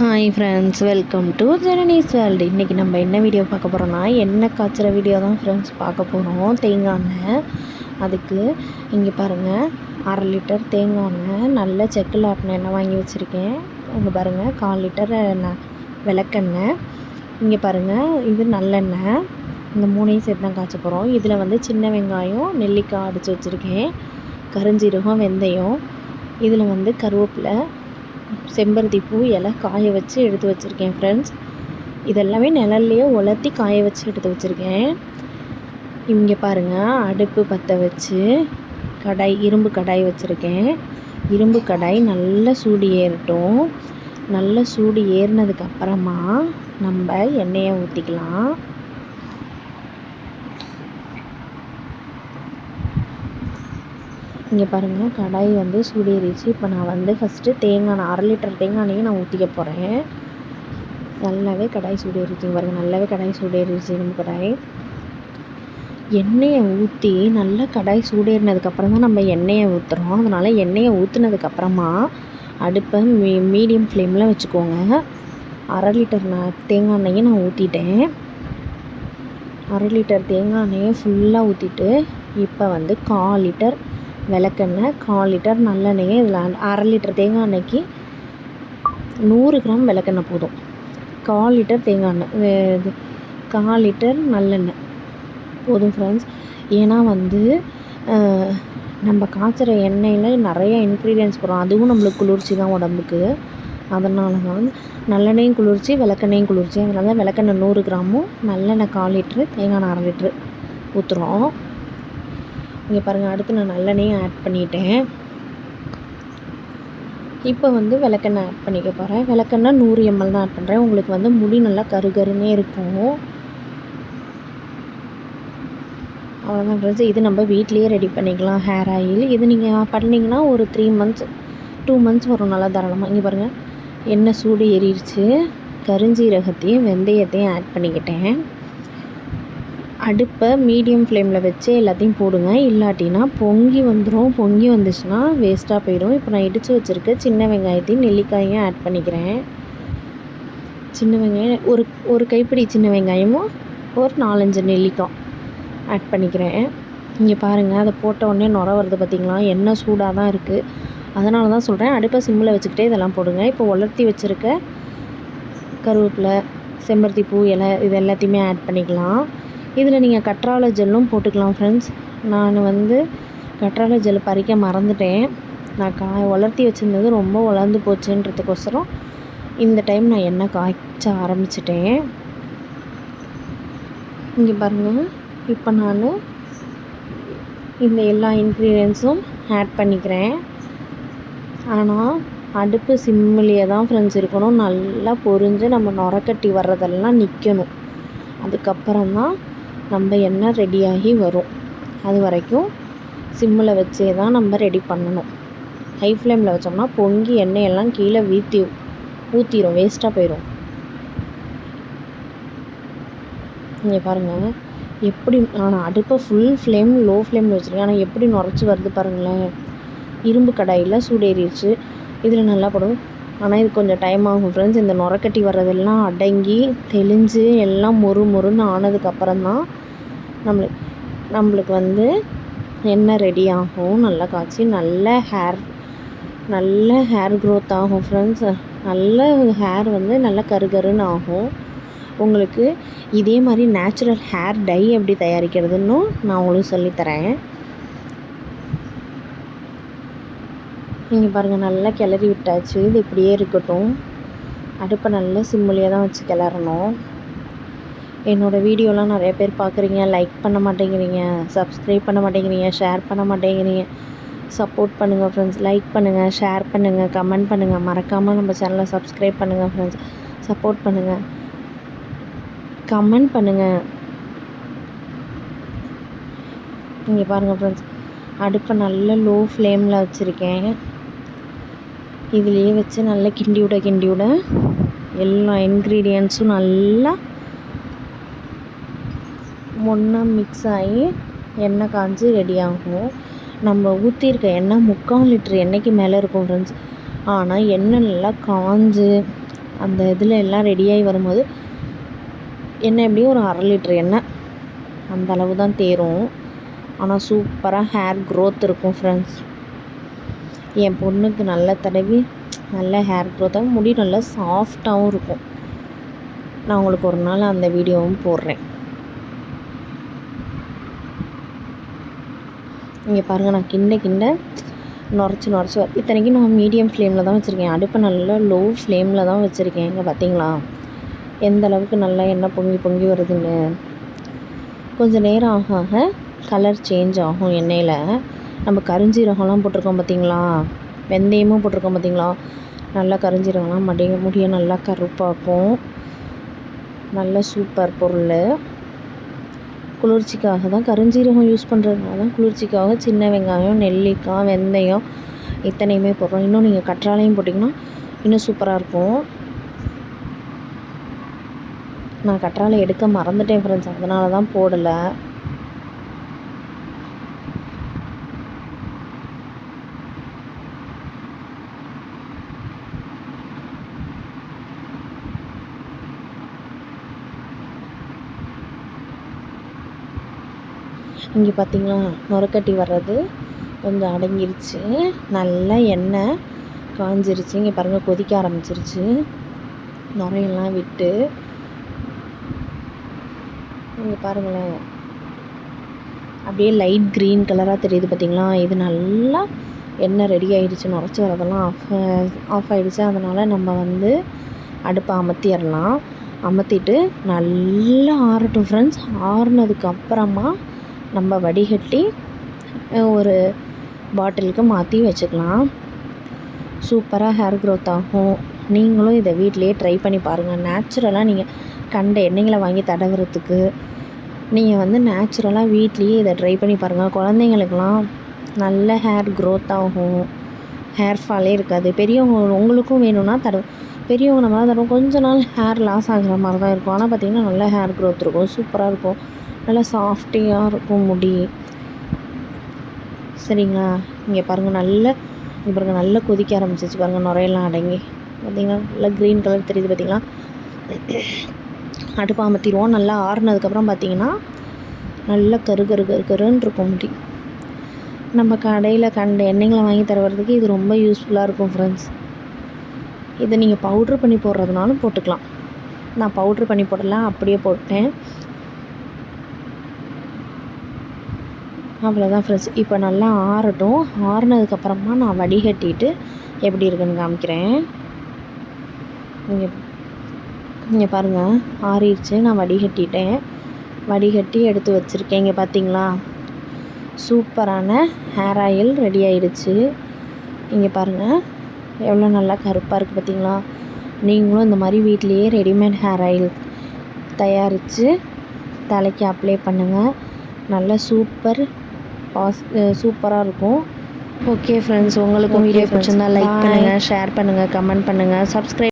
Hi friends, welcome to Janani's world. இன்றைக்கி நம்ம என்ன வீடியோ பார்க்க போகிறோன்னா எண்ணெய் காய்ச்சுற வீடியோ தான் ஃப்ரெண்ட்ஸ் பார்க்க போகிறோம். தேங்காய் எண்ணெய். அதுக்கு இங்கே பாருங்கள், 1/2 லிட்டர் தேங்காய் எண்ணெய் நல்ல செக்கில் ஆட்டின எண்ணெய் வாங்கி வச்சுருக்கேன். இங்கே பாருங்கள், 1/4 லிட்டர் விளக்கெண்ணெய். இங்கே பாருங்கள், இது நல்லெண்ணெய். இந்த 3ஐயும் சேர்த்து தான் காய்ச்ச போகிறோம். இதில் வந்து சின்ன வெங்காயம், நெல்லிக்காய் அடித்து வச்சுருக்கேன், கருஞ்சீரகம், வெந்தயம். இதில் வந்து கருவேப்பிலை, செம்பருத்தி பூ இலை காய வச்சு எடுத்து வச்சுருக்கேன் ஃப்ரெண்ட்ஸ். இதெல்லாமே நிழல்லையே உலர்த்தி காய வச்சு எடுத்து வச்சுருக்கேன். இங்கே பாருங்கள், அடுப்பு பற்ற வச்சு இரும்பு கடாய் வச்சுருக்கேன். இரும்பு கடாய் நல்லா சூடு ஏறட்டும். நல்லா சூடு ஏறினதுக்கப்புறமா நம்ம எண்ணெயை ஊற்றிக்கலாம். இங்கே பாருங்கள், கடாய் வந்து சூடேறிச்சு. இப்போ நான் வந்து ஃபஸ்ட்டு தேங்காய் 1/2 லிட்டர் தேங்காய் எண்ணெயை நான் ஊற்றிக்க போகிறேன். நல்லாவே கடாய் சூடேறிச்சு பாருங்கள், நல்லாவே கடாய் சூடேறிச்சு. இரும்பு கடாய். எண்ணெயை ஊற்றி நல்லா கடாய் சூடேறினதுக்கப்புறம் தான் நம்ம எண்ணெயை ஊற்றுறோம். அதனால் எண்ணெயை ஊற்றுனதுக்கப்புறமா அடுப்பை மீடியம் ஃப்ளேமில் வச்சுக்கோங்க. 1/2 லிட்டர் தேங்காய் எண்ணெயை நான் ஊற்றிட்டேன். 1/2 லிட்டர் தேங்காய் எண்ணெயை ஃபுல்லாக ஊற்றிட்டு இப்போ வந்து 1/4 லிட்டர் விளக்கெண்ணெய், 1/4 லிட்டர் நல்லெண்ணெயை இதில் 1/2 லிட்டர் தேங்காய் எண்ணெய்க்கு 100 கிராம் விளக்கெண்ணெய் போதும். 1/4 லிட்டர் தேங்காய் எண்ணெய், 1/4 லிட்டர் நல்லெண்ணெய் போதும் ஃப்ரெண்ட்ஸ். ஏன்னா வந்து நம்ம காய்ச்சுற எண்ணெயில் நிறைய இன்க்ரீடியன்ஸ் போடுறோம். அதுவும் நம்மளுக்கு குளிர்ச்சி தான் உடம்புக்கு. அதனால தான் நல்லெண்ணெயும் குளிர்ச்சி, விளக்கெண்ணையும் குளிர்ச்சி. அதனால தான் விளக்கெண்ணெய் 100 கிராமும், நல்லெண்ணெய் 1/4 லிட்ரு, தேங்காய் 1/2 லிட்ரு ஊற்றுறோம். இங்கே பாருங்கள், அடுத்து நான் நல்லெண்ணெயும் ஆட் பண்ணிட்டேன். இப்போ வந்து விளக்கெண்ணெய் ஆட் பண்ணிக்க போகிறேன். விளக்கெண்ணெய் 100 ml தான் ஆட் பண்ணுறேன். உங்களுக்கு வந்து முடி நல்லா கருகருன்னே இருக்கும். அவ்வளோதான் ஃப்ரெண்ட்ஸ். இது நம்ம வீட்லேயே ரெடி பண்ணிக்கலாம். ஹேர் ஆயில் இது நீங்கள் பண்ணிங்கன்னா ஒரு 3 months 2 months வரும் நல்லா தாராளமாக. இங்கே பாருங்கள், எண்ணெய் சூடு ஏறிடுச்சு. கருஞ்சீரகத்தையும் வெந்தயத்தையும் ஆட் பண்ணிக்கிட்டேன். அடுப்பை மீடியம் ஃப்ளேமில் வச்சு எல்லாத்தையும் போடுங்க. இல்லாட்டினா பொங்கி வந்துடும். பொங்கி வந்துச்சுன்னா வேஸ்ட்டாக போயிடும். இப்போ நான் இடித்து வச்சுருக்க சின்ன வெங்காயத்தையும் நெல்லிக்காயும் ஆட் பண்ணிக்கிறேன். சின்ன வெங்காயம் ஒரு கைப்பிடி சின்ன வெங்காயமும் ஒரு 4-5 நெல்லிக்காய் ஆட் பண்ணிக்கிறேன். இங்கே பாருங்கள், அதை போட்ட உடனே நுர வருது பார்த்திங்களா? எண்ணெய் சூடாக தான் இருக்குது. அதனால தான் சொல்கிறேன், அடுப்பை சிம்மில் வச்சுக்கிட்டே இதெல்லாம் போடுங்க. இப்போ உலர்த்தி வச்சுருக்க கருவேப்பிலை, செம்பருத்தி பூ இலை இது எல்லாத்தையுமே ஆட் பண்ணிக்கலாம். இதில் நீங்கள் கற்றாழை ஜெல்லும் போட்டுக்கலாம் ஃப்ரெண்ட்ஸ். நான் வந்து கற்றாழை ஜெல் பறிக்க மறந்துட்டேன். நான் உலர்த்தி வச்சுருந்தது ரொம்ப உலர்ந்து போச்சுன்றதுக்கோசரம் இந்த டைம் நான் எண்ணெய் காய்ச்ச ஆரம்பிச்சிட்டேன். இங்கே பாருங்கள், இப்போ நான் இந்த எல்லா இன்க்ரீடியன்ஸும் ஆட் பண்ணிக்கிறேன். ஆனால் அடுப்பு சிம்மிலேயே தான் ஃப்ரெண்ட்ஸ் இருக்கணும். நல்லா பொரிஞ்சு நம்ம நுரக்கட்டி வர்றதெல்லாம் நிற்கணும். அதுக்கப்புறம் தான் நம்ம எண்ணெய் ரெடியாகி வரும். அது வரைக்கும் சிம்மில் வச்சே தான் நம்ம ரெடி பண்ணணும். ஹை ஃப்ளேமில் வச்சோம்னா பொங்கி எண்ணெயெல்லாம் கீழே ஊற்றிடும், வேஸ்ட்டாக போயிடும். இங்கே பாருங்கள் எப்படி ஆனால் அடுப்பை ஃபுல் ஃப்ளேம் லோ ஃப்ளேமில் வச்சுருக்கேன். ஆனால் எப்படி நுரைச்சி வருது பாருங்களேன். இரும்பு கடாயில் சூடேறிடுச்சு. இதில் நல்லா போடும். ஆனால் இது கொஞ்சம் டைம் ஆகும் ஃப்ரெண்ட்ஸ். இந்த நுரக்கட்டி வர்றதெல்லாம் அடங்கி தெளிஞ்சு எல்லாம் மொறுன்னு ஆனதுக்கப்புறம் தான் நம்மளுக்கு வந்து எண்ணெய் ரெடி ஆகும். நல்லா காய்ச்சி நல்ல ஹேர் க்ரோத் ஆகும் ஃப்ரெண்ட்ஸ். நல்ல ஹேர் வந்து நல்லா கருகருன்னு ஆகும். உங்களுக்கு இதே மாதிரி நேச்சுரல் ஹேர் டை எப்படி தயாரிக்கிறதுன்னு நான் உங்களுக்கு சொல்லித்தரேன். நீங்கள் பாருங்கள், நல்லா கிளறி விட்டாச்சு. இது இப்படியே இருக்கட்டும். அடுப்பை நல்லா சிம்மிலேயே தான் வச்சு கிளறணும். என்னோடய வீடியோலாம் நிறைய பேர் பார்க்குறீங்க, லைக் பண்ண மாட்டேங்கிறீங்க, சப்ஸ்கிரைப் பண்ண மாட்டேங்கிறீங்க, ஷேர் பண்ண மாட்டேங்கிறீங்க. சப்போர்ட் பண்ணுங்கள் ஃப்ரெண்ட்ஸ். லைக் பண்ணுங்கள், ஷேர் பண்ணுங்கள், கமெண்ட் பண்ணுங்கள். மறக்காமல் நம்ம சேனலை சப்ஸ்கிரைப் பண்ணுங்கள் ஃப்ரெண்ட்ஸ். சப்போர்ட் பண்ணுங்கள், கமெண்ட் பண்ணுங்கள். இங்கே பாருங்கள் ஃப்ரெண்ட்ஸ், அடுப்பை நல்ல லோ ஃப்ளேமில் வச்சுருக்கேன். இதுலேயே வச்சு நல்லா கிண்டி விட எல்லா இன்க்ரீடியன்ஸும் நல்லா ஒன்றா மிக்ஸ் ஆகி எண்ணெய் காய்ஞ்சி ரெடி ஆகும். நம்ம ஊற்றிருக்க எண்ணெய் 3/4 லிட்டர் எண்ணெய்க்கு மேலே இருக்கும் ஃப்ரெண்ட்ஸ். ஆனால் எண்ணெய் நல்லா காஞ்சு அந்த இதில் எல்லாம் ரெடியாகி வரும்போது எண்ணெய் எப்படியும் ஒரு 1/2 லிட்டர் எண்ணெய் அந்த அளவு தான் தேரும். ஆனால் சூப்பராக ஹேர் க்ரோத் இருக்கும் ஃப்ரெண்ட்ஸ். என் பொண்ணுக்கு நல்லா தடவி நல்ல ஹேர் க்ரோத்தாக முடி நல்லா சாஃப்டாகவும் இருக்கும். நான் உங்களுக்கு ஒரு நாள் அந்த வீடியோவும் போடுறேன். இங்கே பாருங்கள், நான் கிண்ட நுரைச்சி இத்தனைக்கும் நான் மீடியம் ஃப்ளேமில் தான் வச்சுருக்கேன். அடுப்பை நல்லா லோ ஃப்ளேமில் தான் வச்சுருக்கேன். இங்கே பார்த்தீங்களா எந்த அளவுக்கு நல்லா எண்ணெய் பொங்கி வருதுன்னு. கொஞ்சம் நேரம் ஆக கலர் சேஞ்ச் ஆகும் எண்ணெயில். நம்ம கரிஞ்சீரகம்லாம் போட்டிருக்கோம் பார்த்தீங்களா, வெந்தயமும் போட்டிருக்கோம் பார்த்தீங்களா, நல்லா கரிஞ்சீரகம்லாம் முடிய நல்லா கருப்பாக்கும். நல்ல சூப்பர் பொருள். குளிர்ச்சிக்காக தான் கரிஞ்சீரகம் யூஸ் பண்ணுறதுனால தான் குளிர்ச்சிக்காக சின்ன வெங்காயம், நெல்லிக்காய், வெந்தயம் இத்தனையுமே போடுறோம். இன்னும் நீங்கள் கற்றாழையும் போட்டிங்கன்னா இன்னும் சூப்பராக இருக்கும். நான் கற்றாழை எடுக்க மறந்துட்டேன் ஃப்ரெண்ட்ஸ், அதனால தான் போடலை. இங்கே பார்த்தீங்களா நுரக்கட்டி வர்றது கொஞ்சம் அடங்கிருச்சு. நல்லா எண்ணெய் காஞ்சிருச்சு. இங்கே பாருங்கள் கொதிக்க ஆரம்பிச்சிருச்சு. நுரையெல்லாம் விட்டு இங்கே பாருங்களேன் அப்படியே லைட் க்ரீன் கலராக தெரியுது பார்த்தீங்களா. இது நல்லா எண்ணெய் ரெடி ஆகிடுச்சு. நுரைச்சி வரதெல்லாம் ஆஃப் ஆகிடுச்சு. அதனால் நம்ம அடுப்பை அமர்த்திடலாம். அமர்த்திட்டு நல்லா ஆறட்டும் ஃப்ரெண்ட்ஸ். ஆறுனதுக்கப்புறமா நம்ம வடிகட்டி ஒரு பாட்டிலுக்கு மாற்றி வச்சுக்கலாம். சூப்பராக ஹேர் க்ரோத் ஆகும். நீங்களும் இதை வீட்டிலையே ட்ரை பண்ணி பாருங்கள். நேச்சுரலாக நீங்கள் கண்ட எண்ணெய்களை வாங்கி தடவுறதுக்கு நீங்கள் நேச்சுரலாக வீட்லேயே இதை ட்ரை பண்ணி பாருங்கள். குழந்தைங்களுக்கெல்லாம் நல்ல ஹேர் க்ரோத் ஆகும். ஹேர் ஃபாலே இருக்காது. பெரியவங்க உங்களுக்கும் வேணும்னா பெரியவங்க நம்மளால் தருவோம். கொஞ்ச நாள் ஹேர் லாஸ் ஆகிற மாதிரி தான் இருக்கும். ஆனால் பார்த்திங்கன்னா நல்ல ஹேர் க்ரோத் இருக்கும். சூப்பராக இருக்கும். நல்லா சாஃப்டியாக இருக்கும் முடி. சரிங்களா. இங்கே பாருங்கள் நல்லா கொதிக்க ஆரம்பிச்சிச்சு பாருங்கள். நுரையெல்லாம் அடங்கி பார்த்திங்கன்னா நல்லா க்ரீன் கலர் தெரியுது பார்த்திங்களா. அடுப்பை அமர்த்திடுவோம். நல்லா ஆறுனதுக்கப்புறம் பார்த்திங்கன்னா நல்லா கருன்னு இருக்கும் முடி. நம்ம கடையில் கண்ட எண்ணெய்களை வாங்கி தருவதுக்கு இது ரொம்ப யூஸ்ஃபுல்லாக இருக்கும் ஃப்ரெண்ட்ஸ். இதை நீங்கள் பவுட்ரு பண்ணி போடுறதுனாலும் போட்டுக்கலாம். நான் பவுட்ரு பண்ணி போடலாம், அப்படியே போட்டேன். அவ்வளோதான் ஃப்ரெண்ட்ஸ். இப்போ நல்லா ஆறட்டும். ஆறுனதுக்கப்புறமா நான் வடிகட்டிட்டு எப்படி இருக்குன்னு காமிக்கிறேன். இங்கே பாருங்கள் ஆறிடுச்சு. நான் வடிகட்டிட்டேன். வடிகட்டி எடுத்து வச்சுருக்கேன். இங்கே பார்த்தீங்களா சூப்பரான ஹேர் ஆயில் ரெடி ஆகிடுச்சு. இங்கே பாருங்கள் எவ்வளோ நல்லா கருப்பாக இருக்குது பார்த்தீங்களா. நீங்களும் இந்த மாதிரி வீட்லேயே ரெடிமேட் ஹேர் ஆயில் தயாரித்து தலைக்கு அப்ளை பண்ணுங்கள். நல்லா சூப்பராக இருக்கும். ஓகே ஃப்ரெண்ட்ஸ், உங்களுக்கும் வீடியோ பிடிச்சிருந்தா லைக் பண்ணுங்கள், ஷேர் பண்ணுங்கள், கமெண்ட் பண்ணுங்கள், சப்ஸ்கிரைப்